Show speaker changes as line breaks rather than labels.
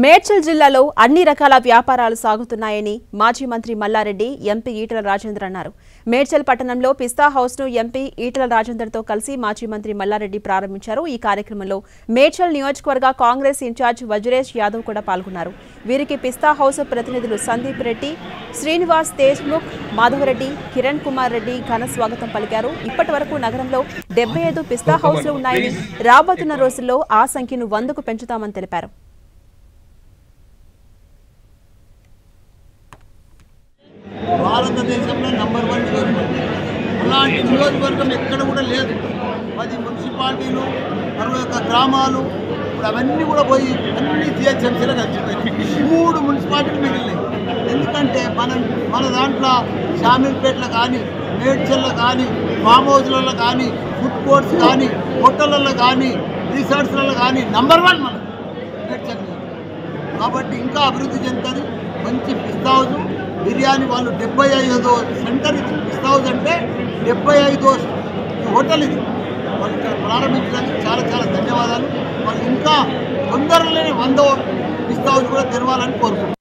మేడ్చల్ జిల్లాలో అన్ని రకాల వ్యాపారాలు సాగుతున్నాయని మాజీ మంత్రి మల్లారెడ్డి ఎంపీ ఈటల రాజేందర్ అన్నారు. మేడ్చల్ పట్టణంలో పిస్తా హౌస్ ను ఎంపీ ఈటల రాజేందర్తో కలిసి మాజీ మంత్రి మల్లారెడ్డి ప్రారంభించారు. ఈ కార్యక్రమంలో మేడ్చల్ నియోజకవర్గ కాంగ్రెస్ ఇన్ఛార్జ్ వజ్రేష్ యాదవ్ కూడా పాల్గొన్నారు. వీరికి పిస్తా హౌస్ ప్రతినిధులు సందీప్ రెడ్డి, శ్రీనివాస్ దేశ్ముఖ్, మాధవరెడ్డి, కిరణ్ కుమార్ రెడ్డి ఘన స్వాగతం పలికారు. ఇప్పటి వరకు నగరంలో 75 పిస్తా హౌస్లు ఉన్నాయని, రాబోతున్న రోజుల్లో ఆ సంఖ్యను 100కు పెంచుతామని తెలిపారు.
భారతదేశంలో నంబర్ 1 నియోజకవర్గం. అలాంటి నియోజకవర్గం ఎక్కడ కూడా లేదు. 10 మున్సిపాలిటీలు, 61 గ్రామాలు, ఇప్పుడు అవన్నీ కూడా పోయి అన్ని జిహెచ్ఎంసీలో కలిసిపోయినాయి. 3 మున్సిపాలిటీలు మిగిలినాయి. ఎందుకంటే మన దాంట్లో షామీర్పేటలో కానీ, మేడ్చల్లో కానీ, ఫామ్ హౌస్లలో కానీ, ఫుడ్ కోర్ట్స్ కానీ, హోటళ్ళల్లో కానీ, రిసార్ట్స్లలో కానీ నంబర్ 1 మన మేడ్చల్. కాబట్టి ఇంకా అభివృద్ధి చెందుతుంది. మంచి పిస్తా హౌస్ బిర్యానీ వాళ్ళు 75వ సెంటర్ ఇది. పిస్తా హౌస్ అంటే 75వ హోటల్ ఇది. వాళ్ళు ఇక్కడ ప్రారంభించడానికి చాలా చాలా ధన్యవాదాలు. వాళ్ళు ఇంకా తొందరలోనే 100వ పిస్తా హౌస్ కూడా తెరవాలని కోరుకుంటున్నారు.